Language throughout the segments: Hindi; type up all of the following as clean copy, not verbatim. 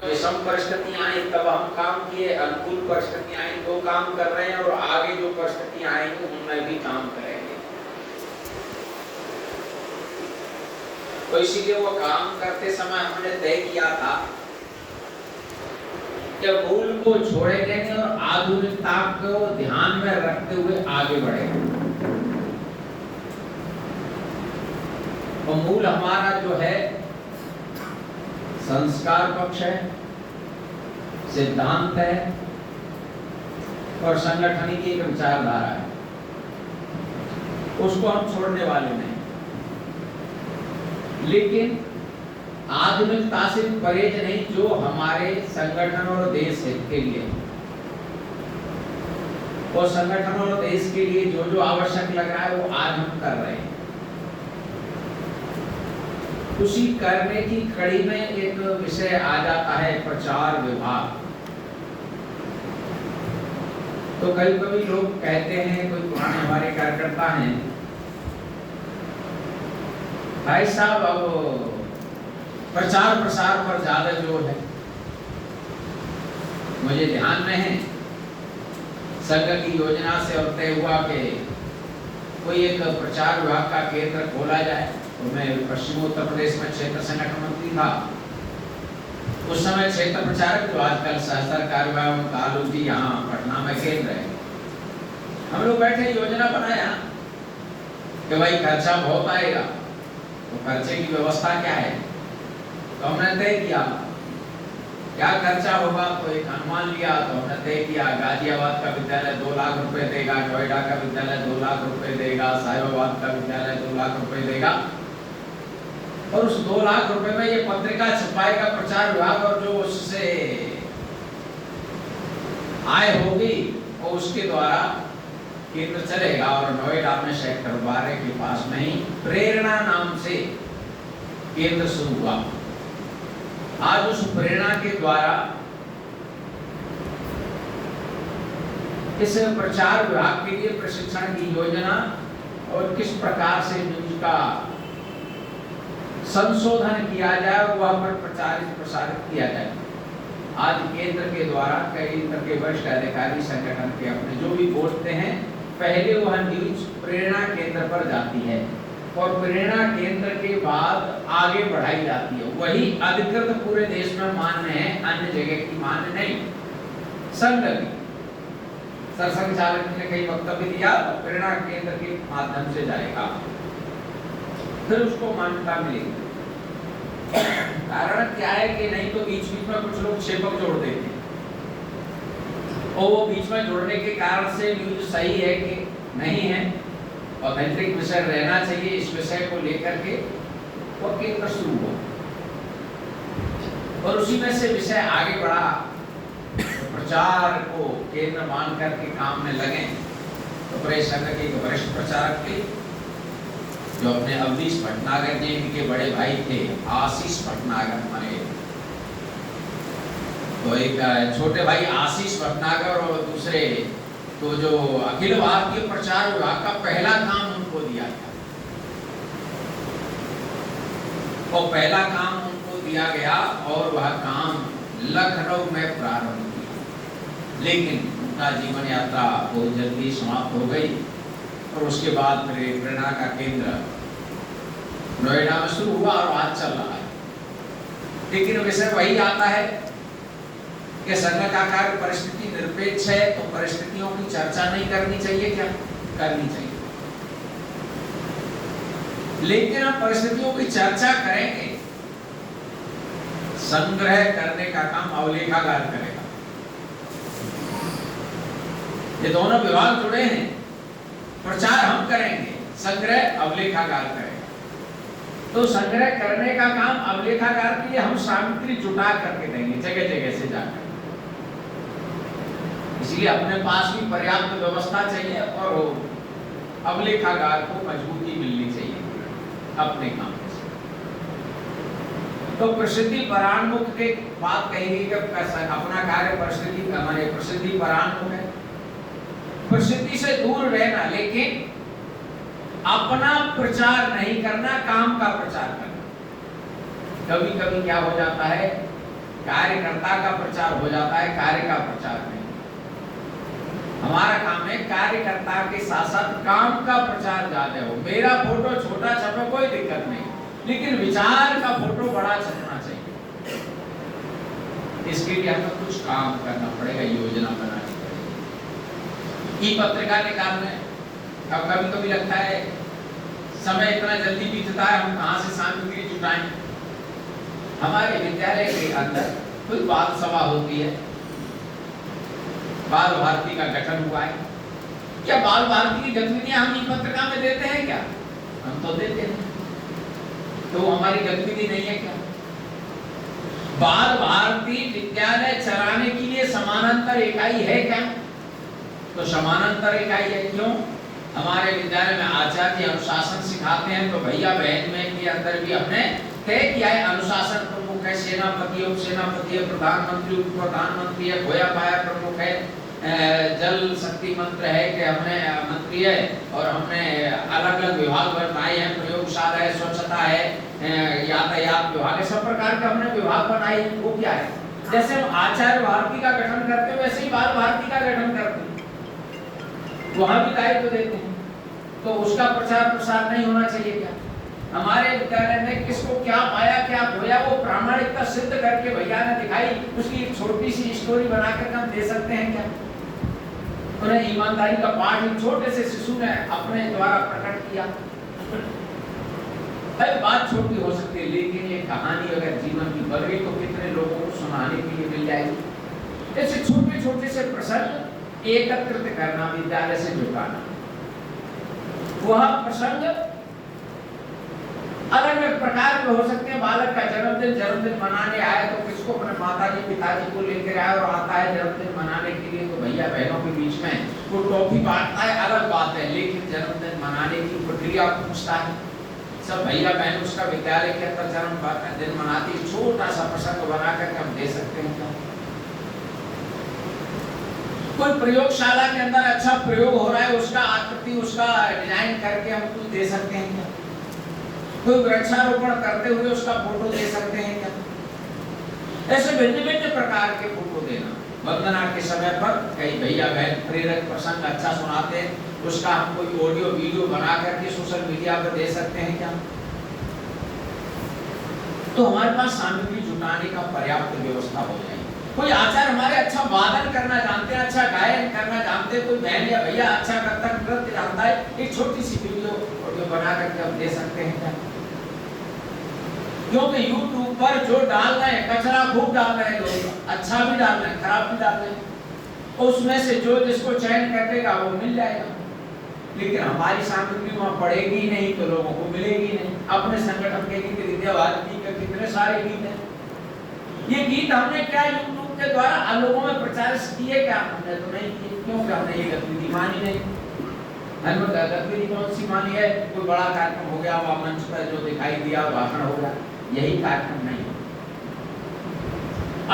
विषम परिस्थितियां आई तब हम काम किए, अनुकूल परिस्थितियां आई तो काम कर रहे हैं, और आगे जो परिस्थितियां आएंगी उनमें भी काम करेंगे। तो इसीलिए वो काम करते समय हमने तय किया था कि मूल को छोड़ेंगे और आधुनिकता को ध्यान में रखते हुए आगे बढ़ेंगे। और मूल हमारा जो है संस्कार पक्ष है, सिद्धांत है और संगठन की एक विचारधारा है, उसको हम छोड़ने वाले नहीं। लेकिन आधुनिकता से परहेज नहीं, जो हमारे संगठन और देश हित के लिए और संगठन और देश के लिए जो जो आवश्यक लग रहा है वो आज हम कर रहे हैं। उसी करने की कड़ी में एक विषय आ जाता है प्रचार विभाग। तो कई कभी लोग कहते हैं, कोई पुराने हमारे कार्यकर्ता हैं, भाई साहब अब प्रचार प्रसार पर ज्यादा जोर है। मुझे ध्यान में है संघ की योजना से और तय हुआ कि कोई एक प्रचार विभाग का केंद्र खोला जाए। तो मैं पश्चिम उत्तर प्रदेश में क्षेत्र संगठन मंत्री था। उस समय क्षेत्र प्रचारक जो आजकल सहस्त्र कार्यवाही में कालू जी यहाँ पटना में केंद्र है, हम लोग बैठे योजना बनाया कि भाई खर्चा बहुत आएगा, तो खर्चे की व्यवस्था क्या है। तो हमने तय किया क्या खर्चा होगा, तो एक अनुमान लिया। तो हमने तय किया गाजियाबाद का विद्यालय 2 लाख रुपए देगा, नोएडा का विद्यालय 2 लाख रुपए देगा, साहिबाबाद का विद्यालय 2 लाख रुपए देगा, और उस 2 लाख रुपए में ये पत्रिका छपाएगा प्रचार विभाग, और जो उससे आय होगी और उसके द्वारा केंद्र चलेगा। और नोएडा में सेक्टर 12 के पास में ही प्रेरणा नाम से केंद्र शुरू हुआ। आज उस प्रेरणा के द्वारा इस प्रचार विभाग के लिए प्रशिक्षण की योजना और किस प्रकार से न्यूज का संशोधन किया जाए और वह पर प्रचारित प्रसारित किया जाए। आज केंद्र के द्वारा केंद्र के वरिष्ठ अधिकारी संगठन के अपने जो भी बोलते हैं, पहले वह न्यूज प्रेरणा केंद्र पर जाती है और प्रेरणा केंद्र के बाद आगे बढ़ाई जाती है। वही अधिकृत पूरे देश में मान्य है, अन्य जगह की मान्य नहीं। संघ की सरसंघचालक ने कई वक्तव्य दिया, प्रेरणा केंद्र के माध्यम से जाएगा, फिर उसको मान्यता मिलेगी। कारण क्या है कि नहीं तो बीच बीच में कुछ लोग छेपक जोड़ देते हैं, और वो बीच में जोड़ने के कारण से न्यूज सही है कि नहीं है, ऑथेंटिक विषय रहना चाहिए, इस विषय को लेकर के वो केंद्र शुरू हुआ और उसी में से विषय आगे बढ़ा। प्रचार को केंद्र मान करके काम में लगे। तो प्रेस संघ के एक वरिष्ठ प्रचारक थे जो अपने अवनीश भटनागर जी के बड़े भाई थे, आशीष भटनागर हमारे। तो एक छोटे भाई आशीष भटनागर और दूसरे तो जो अखिल भारतीय प्रचार विभाग का पहला काम उनको दिया गया, और पहला काम उनको दिया गया और वह काम लखनऊ में प्रारंभ किया। लेकिन उनका जीवन यात्रा बहुत जल्दी समाप्त हो गई और उसके बाद फिर प्रेरणा का केंद्र नोएडा में शुरू हुआ और आज चल रहा है। लेकिन विषय वही आता है कि संघ का कार्य परिस्थिति निरपेक्ष है, तो परिस्थितियों की चर्चा नहीं करनी चाहिए क्या? करनी चाहिए। लेकिन हम परिस्थितियों की चर्चा करेंगे, संग्रह करने का काम अवलेखागार करेगा। ये दोनों विभाग जुड़े हैं। प्रचार हम करेंगे, संग्रह अवलेखागार करेगा। तो संग्रह करने का काम अवलेखागार के लिए हम सामग्री जुटा करके देंगे जगह जगह से जाकर। इसलिए अपने पास भी पर्याप्त व्यवस्था चाहिए और अवलेखागार को मजबूती मिलनी चाहिए अपने काम से। तो प्रसिद्धि परान्मुख के बात कहेंगे कि अपना कार्य परिस्थिति हमारे प्रसिद्धि परान्मुख है, प्रसिद्धि से दूर रहना, लेकिन अपना प्रचार नहीं करना, काम का प्रचार करना। कभी कभी क्या हो जाता है कार्यकर्ता का प्रचार हो जाता है, कार्य का प्रचार नहीं। हमारा काम है कार्यकर्ता के साथ साथ काम का प्रचार ज्यादा हो। मेरा फोटो छोटा छपे कोई दिक्कत नहीं, लेकिन विचार का फोटो बड़ा छपना चाहिए। इसके लिए हमें कुछ काम करना पड़ेगा, योजना बनानी पड़ेगी। ई पत्रिका निकालना है। अब कभी कभी लगता है समय इतना जल्दी बीतता है, हम कहां से सामग्री जुटाएं। हमारे विद्यालय के अंदर कोई बाल सभा होती है, बाल भारती का गठन हुआ है। क्या बाल भारती की गतिविधियां हम ई पत्रिका में देते हैं क्या? हम तो देते हैं। तो हमारी गतिविधि नहीं है क्या? बाल भारती विद्यालय चलाने के लिए समानांतर इकाई है क्या? तो समानांतर इकाई है। क्यों? हमारे विद्यालय में आचार्य अनुशासन सिखाते हैं, तो भैया बहन में के अंदर भी हमने तय किया है अनुशासन प्रमुख है, सेनापति उप सेनापति है, प्रधानमंत्री उप प्रधानमंत्री है, खोया पाया प्रमुख है, जल शक्ति मंत्र है कि हमने मंत्री है, और हमने अलग अलग विभाग बनाए हैं, प्रयोगशाला है, स्वच्छता है, यातायात विभाग है, सब प्रकार के हमने विभाग बनाए हैं। वो क्या है? जैसे हम आचार्य भारती का गठन करते हैं वैसे ही बाल भारती का गठन करते हैं, वहां भी दायित्व देते हैं। तो उसका प्रचार प्रसार नहीं होना चाहिए क्या? हमारे विद्यालय में किसको क्या पाया क्या खोया वो प्रामाणिकता सिद्ध करके भैया ने दिखाई, उसकी एक छोटी सी स्टोरी बनाकर हम दे सकते हैं क्या? उन्हें ईमानदारी का पाठ एक छोटे से शिशु ने अपने द्वारा प्रकट किया। भाई बात छोटी हो सकती है, लेकिन ये कहानी अगर जीवन की बन गई तो कितने लोगों को सुनाने के लिए मिल जाएगी। ऐसे छोटे छोटे से प्रसंग एकत्रित करना, विद्यालय से जुटाना। वह प्रसंग अलग अलग प्रकार के हो सकते हैं। बालक का जन्मदिन मनाने आए तो किसको अपने माताजी पिताजी को लेकर आए, और आता है जन्मदिन मनाने के लिए तो भैया बहनों के बीच में वो टॉफी बांटता है, अलग बात है, लेकिन जन्मदिन मनाने की प्रक्रिया पूछता है। सब भैया बहन उसका विद्यालय के अंदर जन्मदिन मनाती, छोटा सा प्रसंग बना करके हम दे सकते हैं। कोई प्रयोगशाला के अंदर अच्छा प्रयोग हो रहा है, उसका आकृति उसका डिजाइन करके हम कुछ दे सकते हैं क्या? कोई वृक्षारोपण करते हुए उसका फोटो दे सकते हैं क्या? ऐसे भिन्न भिन्न प्रकार के फोटो देना। वंदना के समय पर कई भैया बहन प्रेरक प्रसंग अच्छा सुनाते हैं, उसका हम कोई ऑडियो वीडियो बना करके सोशल मीडिया पर दे सकते हैं क्या? तो हमारे पास सामग्री जुटाने का पर्याप्त व्यवस्था हो जाएगी। कोई आचार्य हमारे अच्छा वादन करना जानते हैं, अच्छा गायन करना जानते हैं, कोई बहन या भैया अच्छा कथक नृत्य जानता है, एक छोटी सी वीडियो ऑडियो बना करके हम दे सकते हैं क्या? क्योंकि YouTube पर जो डाल रहे हैं कचरा खूब डाल रहे हैं लोग, अच्छा भी डाल रहे हैं खराब भी डाल रहे हैं, उसमें से जो जिसको चयन करेगा वो मिल जाएगा। लेकिन हमारी सामग्री वहाँ पड़ेगी नहीं तो लोगों को मिलेगी नहीं। अपने संगठन के गीत विद्या भारती के कितने सारे गीत हैं, ये गीत हमने क्या YouTube के द्वारा लोगों में प्रचार किए क्या? हमने तो नहीं किए, क्योंकि हमने ये गतिविधि मानी नहीं। हमने गतिविधि कौन सी मानी है? कोई बड़ा कार्यक्रम हो गया, वहाँ मंच पर जो दिखाई दिया भाषण हो गया, यही कार्यक्रम नहीं।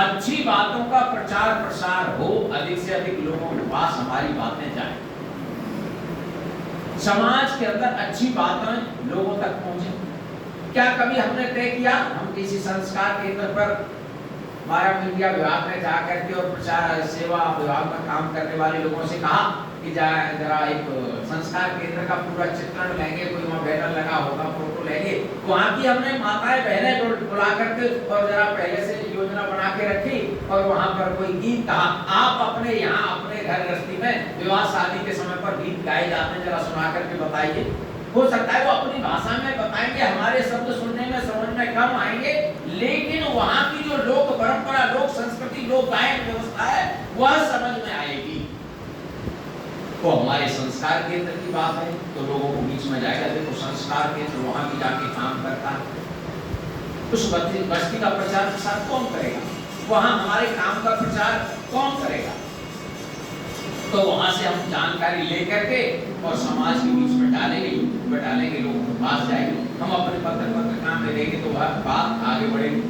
अच्छी बातों का प्रचार प्रसार हो, अधिक से अधिक लोगों के पास हमारी बातें जाएं, समाज के अंदर अच्छी बातें लोगों तक पहुंचे। क्या कभी हमने तय किया हम किसी संस्कार केंद्र पर माया मीडिया विभाग में जाकर के और प्रचार सेवा विभाग में काम करने वाले लोगों से कहा कि जरा एक संस्कार केंद्र का पूरा चित्रण लेंगे, कोई वहाँ बैनर लगा होगा, फोटो लेंगे, वहाँ की हमने माताएं बहनें बुला करके और जरा पहले से योजना बना के रखी, और वहाँ पर कोई गीत कहा आप अपने यहाँ अपने घर गृहस्थी में विवाह शादी के समय पर गीत गाए जाते हैं, जरा सुना करके बताइए। हो सकता है वो अपनी भाषा में बताएंगे, हमारे शब्द सुनने में समझ में कम आएंगे, लेकिन वहाँ की जो लोक परंपरा, लोक संस्कृति, लोक गायन व्यवस्था है वह समझ में आएगी। तो हमारे संस्कार केंद्र की बात है तो लोगों को बीच में जाएगा, देखो संस्कार केंद्र वहाँ भी जाके काम करता है। उस बस्ती का प्रचार प्रसार कौन करेगा? वहाँ हमारे काम का प्रचार कौन करेगा? तो वहां से हम जानकारी लेकर के और समाज के बीच में डालेंगे, यूट्यूब पर डालेंगे, लोगों के पास जाएंगे, हम अपने पत्रकार में देंगे तो वह बात आगे बढ़ेगी।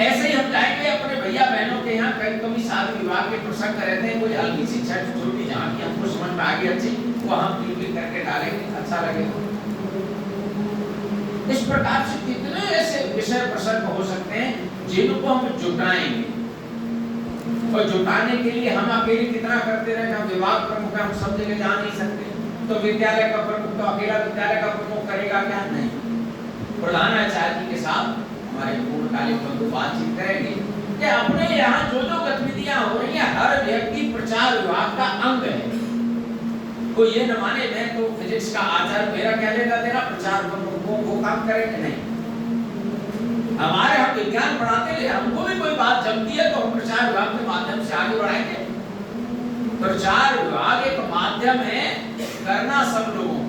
ऐसे ही हम जाएंगे अपने भैया बहनों के यहाँ, कभी शादी विवाह के प्रसंग रहते हैं, कोई हल्की सी छोटी जहाँ की हमको समझ में आ गई अच्छी, वो हम क्लिक करके डालेंगे, अच्छा लगेगा। इस प्रकार से कितने ऐसे विषय प्रसंग हो सकते हैं जिनको हम जुटाएंगे, और जुटाने के लिए हम अकेले कितना करते रहे, हम विभाग प्रमुख हम सब जगह जा नहीं सकते, तो विद्यालय का प्रमुख तो अकेला विद्यालय का प्रमुख करेगा क्या? नहीं, प्रधानाचार्य के साथ हमारे पूर्णकालिक बंधु बातचीत करेंगे कि अपने यहाँ जो जो गतिविधियां हो रही हैं, हर व्यक्ति प्रचार विभाग का अंग है। कोई ये न माने मैं तो फिजिक्स का आचार्य, मेरा क्या लेगा देना प्रचार वो काम करेंगे नहीं। हमारे हम विज्ञान पढ़ाते हैं, हमको भी कोई बात जमती है तो हम प्रचार विभाग के माध्यम से आगे बढ़ाएंगे। प्रचार विभाग एक माध्यम है, करना सब लोगों